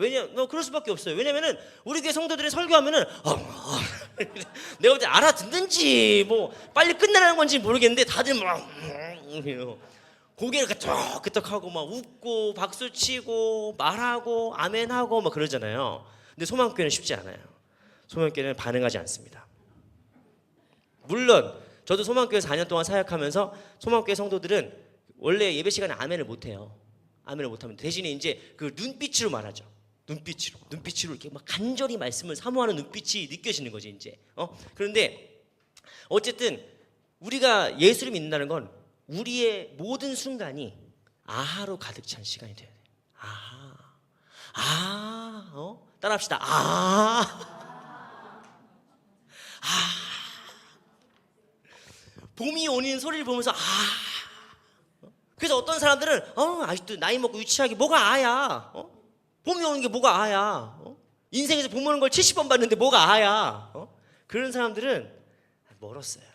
그럴 수밖에 없어요. 왜냐면은 우리 교회 성도들이 설교하면은 내가 볼 때 알아듣는지 뭐 빨리 끝내라는 건지 모르겠는데 다들 막 고개를 끄덕끄덕하고 막 웃고 박수치고 말하고 아멘하고 막 그러잖아요. 근데 소망교회는 쉽지 않아요. 소망교회는 반응하지 않습니다. 물론 저도 소망교회 4년 동안 사역하면서 소망교회 성도들은 원래 예배 시간에 아멘을 못해요. 아멘을 못하면 대신에 이제 그 눈빛으로 말하죠. 눈빛으로 이렇게 막 간절히 말씀을 사모하는 눈빛이 느껴지는 거지 이제. 그런데 어쨌든 우리가 예수를 믿는다는 건 우리의 모든 순간이 아하로 가득 찬 시간이 돼야 돼. 따라합시다. 봄이 오는 소리를 보면서 그래서 어떤 사람들은 아직도 나이 먹고 유치하게 뭐가 아야? 봄이 오는 게 뭐가 아야? 인생에서 봄 오는 걸 70번 봤는데 뭐가 아야? 그런 사람들은 멀었어요.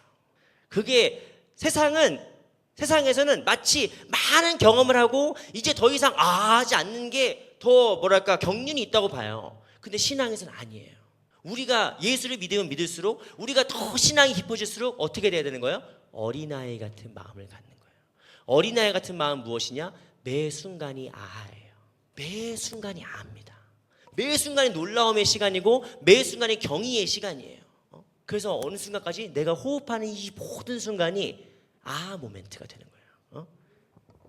그게 세상에서는 마치 많은 경험을 하고 이제 더 이상 하지 않는 게 더 뭐랄까 경륜이 있다고 봐요. 근데 신앙에서는 아니에요. 우리가 예수를 믿으면 믿을수록 우리가 더 신앙이 깊어질수록 어떻게 돼야 되는 거예요? 어린아이 같은 마음을 갖는 거예요. 어린아이 같은 마음은 무엇이냐? 매 순간이 아예요. 매 순간이 아입니다. 매 순간이 놀라움의 시간이고 매 순간이 경의의 시간이에요. 그래서 어느 순간까지 내가 호흡하는 이 모든 순간이 모멘트가 되는 거예요.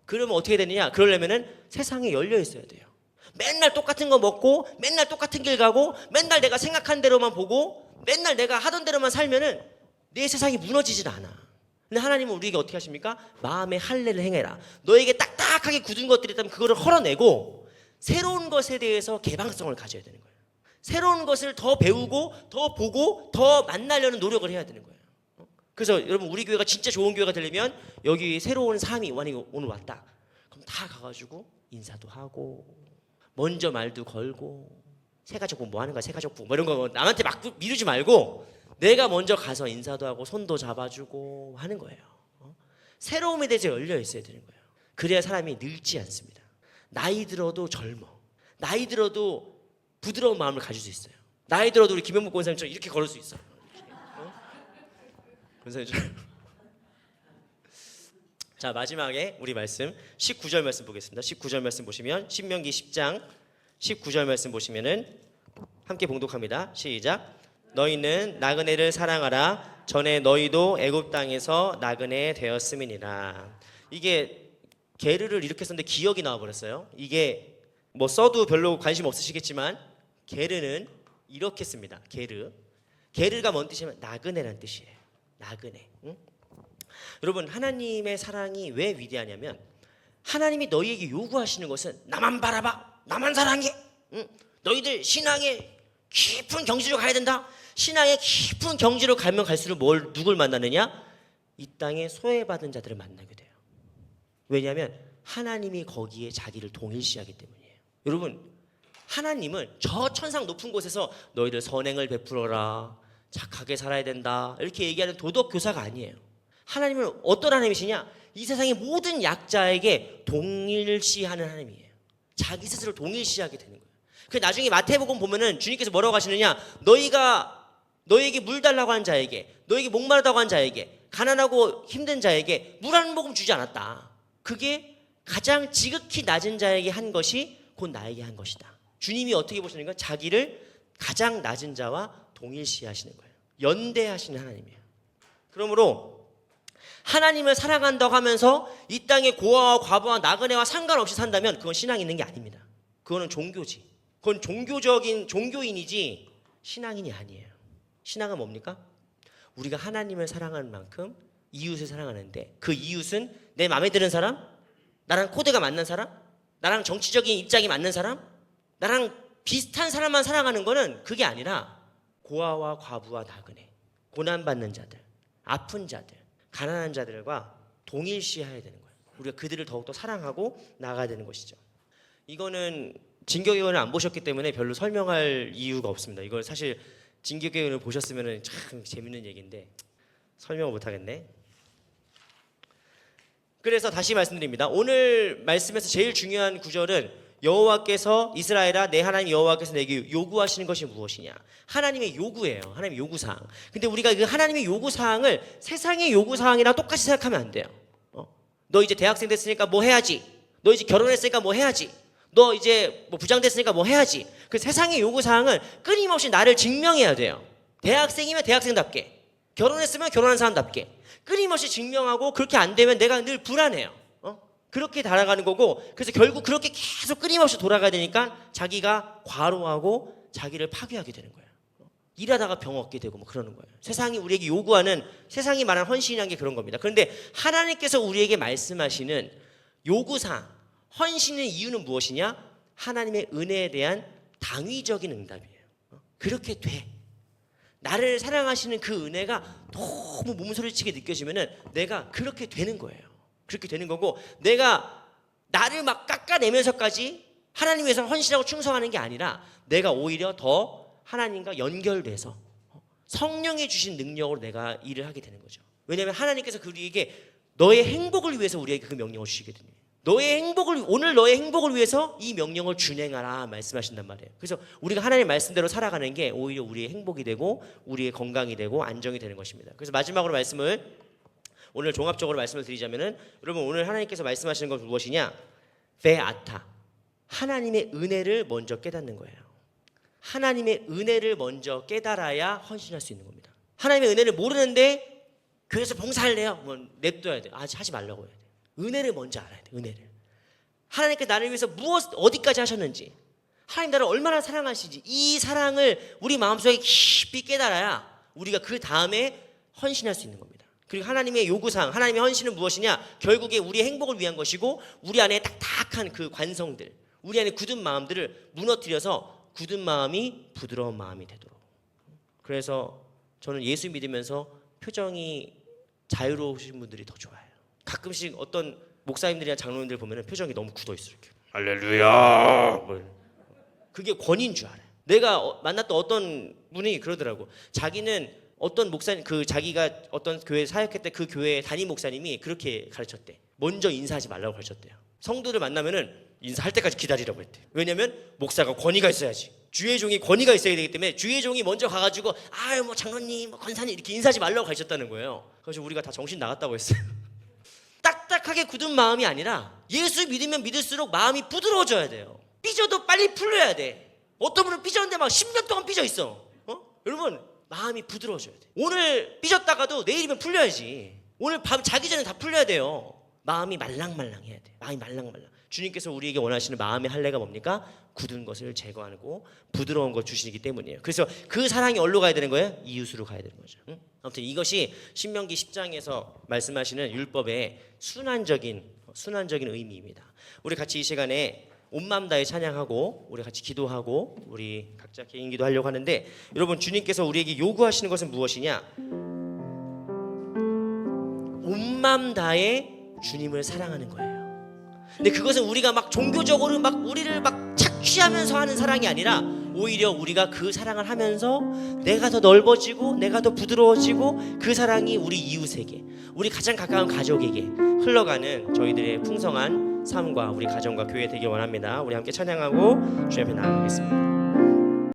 그러면 어떻게 되느냐? 그러려면은 세상에 열려 있어야 돼요. 맨날 똑같은 거 먹고 맨날 똑같은 길 가고 맨날 내가 생각한 대로만 보고 맨날 내가 하던 대로만 살면은 내 세상이 무너지질 않아. 근데 하나님은 우리에게 어떻게 하십니까? 마음의 할례를 행해라. 너에게 딱딱하게 굳은 것들이 있다면 그거를 헐어내고 새로운 것에 대해서 개방성을 가져야 되는 거예요. 새로운 것을 더 배우고 더 보고 더 만나려는 노력을 해야 되는 거예요. 그래서 여러분 우리 교회가 진짜 좋은 교회가 되려면 여기 새로운 삶이 오늘 왔다. 그럼 다 가가지고 인사도 하고 먼저 말도 걸고 새가족부 뭐 하는 거야 새가족부 뭐 이런 거 남한테 막 미루지 말고 내가 먼저 가서 인사도 하고 손도 잡아주고 하는 거예요. 새로움에 대해서 열려 있어야 되는 거예요. 그래야 사람이 늙지 않습니다. 나이 들어도 젊어. 나이 들어도 부드러운 마음을 가질 수 있어요. 나이 들어도 우리 김영목 권사님처럼 이렇게 걸을 수 있어요. 권사님처럼. 자, 마지막에 우리 말씀 19절 말씀 보겠습니다. 19절 말씀 보시면 신명기 10장 19절 말씀 보시면은 함께 봉독합니다. 시작. 너희는 나그네를 사랑하라. 전에 너희도 애굽 땅에서 나그네 되었음이니라. 이게 게르를 이렇게 썼는데 기억이 나와 버렸어요. 이게 뭐 써도 별로 관심 없으시겠지만 게르는 이렇게 씁니다. 게르가 뭔 뜻이냐면 나그네라는 뜻이에요. 나그네. 응? 여러분 하나님의 사랑이 왜 위대하냐면 하나님이 너희에게 요구하시는 것은 나만 바라봐, 나만 사랑해. 응? 너희들 신앙의 깊은 경지로 가야 된다. 신앙의 깊은 경지로 가면 갈수록 누굴 만나느냐? 이 땅에 소외받은 자들을 만나게 돼요. 왜냐하면 하나님이 거기에 자기를 동일시하기 때문이에요. 여러분 하나님은 저 천상 높은 곳에서 너희들 선행을 베풀어라, 착하게 살아야 된다 이렇게 얘기하는 도덕 교사가 아니에요. 하나님은 어떤 하나님이시냐? 이 세상의 모든 약자에게 동일시하는 하나님이에요. 자기 스스로 동일시하게 되는 거예요. 그 나중에 마태복음 보면은 주님께서 뭐라고 하시느냐? 너에게 물 달라고 하는 자에게, 너에게 목마르다고 하는 자에게, 가난하고 힘든 자에게 물 한 모금 주지 않았다. 그게 가장 지극히 낮은 자에게 한 것이 곧 나에게 한 것이다. 주님이 어떻게 보시는 거예요? 자기를 가장 낮은 자와 동일시하시는 거예요. 연대하시는 하나님이에요. 그러므로 하나님을 사랑한다고 하면서 이 땅의 고아와 과부와 나그네와 상관없이 산다면 그건 신앙이 있는 게 아닙니다. 그거는 종교지. 그건 종교인이지 신앙인이 아니에요. 신앙은 뭡니까? 우리가 하나님을 사랑하는 만큼 이웃을 사랑하는데 그 이웃은 내 마음에 드는 사람? 나랑 코드가 맞는 사람? 나랑 정치적인 입장이 맞는 사람? 나랑 비슷한 사람만 사랑하는 거는 그게 아니라 고아와 과부와 나그네, 고난받는 자들, 아픈 자들, 가난한 자들과 동일시해야 되는 거예요. 우리가 그들을 더욱더 사랑하고 나가야 되는 것이죠. 이거는 진격의원을 안 보셨기 때문에 별로 설명할 이유가 없습니다. 이걸 사실 진격의원을 보셨으면 참 재밌는 얘기인데 설명을 못하겠네. 그래서 다시 말씀드립니다. 오늘 말씀에서 제일 중요한 구절은 여호와께서 이스라엘아 내 하나님 여호와께서 내게 요구하시는 것이 무엇이냐? 하나님의 요구예요. 하나님의 요구사항. 근데 우리가 그 하나님의 요구사항을 세상의 요구사항이랑 똑같이 생각하면 안 돼요. 너 이제 대학생 됐으니까 뭐 해야지. 너 이제 결혼했으니까 뭐 해야지. 너 이제 뭐 부장 됐으니까 뭐 해야지. 그 세상의 요구사항은 끊임없이 나를 증명해야 돼요. 대학생이면 대학생답게, 결혼했으면 결혼한 사람답게 끊임없이 증명하고 그렇게 안 되면 내가 늘 불안해요. 그렇게 달아가는 거고, 그래서 결국 그렇게 계속 끊임없이 돌아가야 되니까 자기가 과로하고 자기를 파괴하게 되는 거예요. 일하다가 병 얻게 되고 뭐 그러는 거예요. 세상이 우리에게 요구하는, 세상이 말하는 헌신이라는 게 그런 겁니다. 그런데 하나님께서 우리에게 말씀하시는 요구사항, 헌신의 이유는 무엇이냐? 하나님의 은혜에 대한 당위적인 응답이에요. 그렇게 돼. 나를 사랑하시는 그 은혜가 너무 몸소리치게 느껴지면은 내가 그렇게 되는 거예요. 그렇게 되는 거고, 내가 나를 막 깎아내면서까지 하나님 위해서 헌신하고 충성하는 게 아니라 내가 오히려 더 하나님과 연결돼서 성령이 주신 능력으로 내가 일을 하게 되는 거죠. 왜냐하면 하나님께서 우리에게 너의 행복을 위해서 우리에게 그 명령을 주시거든요. 오늘 너의 행복을 위해서 이 명령을 준행하라 말씀하신단 말이에요. 그래서 우리가 하나님의 말씀대로 살아가는 게 오히려 우리의 행복이 되고 우리의 건강이 되고 안정이 되는 것입니다. 그래서 마지막으로 오늘 종합적으로 말씀을 드리자면은, 여러분 오늘 하나님께서 말씀하시는 건 무엇이냐? 베아타, 하나님의 은혜를 먼저 깨닫는 거예요. 하나님의 은혜를 먼저 깨달아야 헌신할 수 있는 겁니다. 하나님의 은혜를 모르는데 교회에서 봉사할래요? 뭐 냅둬야 돼요. 하지 말라고 해야 돼요. 은혜를 먼저 알아야 돼요. 은혜를. 하나님께서 나를 위해서 어디까지 하셨는지, 하나님 나를 얼마나 사랑하시는지, 이 사랑을 우리 마음속에 깊이 깨달아야 우리가 그 다음에 헌신할 수 있는 겁니다. 그리고 하나님의 요구사항, 하나님의 헌신은 무엇이냐? 결국에 우리의 행복을 위한 것이고, 우리 안에 딱딱한 그 관성들, 우리 안에 굳은 마음들을 무너뜨려서 굳은 마음이 부드러운 마음이 되도록. 그래서 저는 예수 믿으면서 표정이 자유로우신 분들이 더 좋아요. 가끔씩 어떤 목사님들이나 장로님들 보면 표정이 너무 굳어 있어요. 이렇게. 할렐루야. 그게 권위인 줄 알아요. 내가 만났던 어떤 분이 그러더라고. 자기는 어떤 목사님, 자기가 어떤 교회 사역했대, 그 교회 담임 목사님이 그렇게 가르쳤대. 먼저 인사하지 말라고 가르쳤대요. 성도들 만나면은 인사할 때까지 기다리라고 했대. 왜냐면 목사가 권위가 있어야지. 주의 종이 권위가 있어야 되기 때문에 주의 종이 먼저 가가지고 뭐 장로님, 뭐 권사님 이렇게 인사하지 말라고 가르쳤다는 거예요. 그래서 우리가 다 정신 나갔다고 했어요. 딱딱하게 굳은 마음이 아니라 예수 믿으면 믿을수록 마음이 부드러워져야 돼요. 삐져도 빨리 풀려야 돼. 어떤 분은 삐졌는데 막 10년 동안 삐져 있어. 여러분 마음이 부드러워져야 돼. 오늘 삐졌다가도 내일이면 풀려야지. 오늘 밤 자기 전에 다 풀려야 돼요. 마음이 말랑말랑해야 돼. 마음이 말랑말랑. 주님께서 우리에게 원하시는 마음의 할례가 뭡니까? 굳은 것을 제거하고 부드러운 것 주시기 때문이에요. 그래서 그 사랑이 어디로 가야 되는 거예요? 이웃으로 가야 되는 거죠. 아무튼 이것이 신명기 10장에서 말씀하시는 율법의 순환적인 의미입니다. 우리 같이 이 시간에 온 마음 다해 찬양하고 우리 같이 기도하고 우리 각자 개인 기도하려고 하는데, 여러분 주님께서 우리에게 요구하시는 것은 무엇이냐? 온 마음 다해 주님을 사랑하는 거예요. 근데 그것은 우리가 막 종교적으로 막 우리를 막 착취하면서 하는 사랑이 아니라, 오히려 우리가 그 사랑을 하면서 내가 더 넓어지고 내가 더 부드러워지고 그 사랑이 우리 이웃에게, 우리 가장 가까운 가족에게 흘러가는 저희들의 풍성한 삶과 우리 가정과 교회 되길 원합니다. 우리 함께 찬양하고 주님 앞에 나아가겠습니다.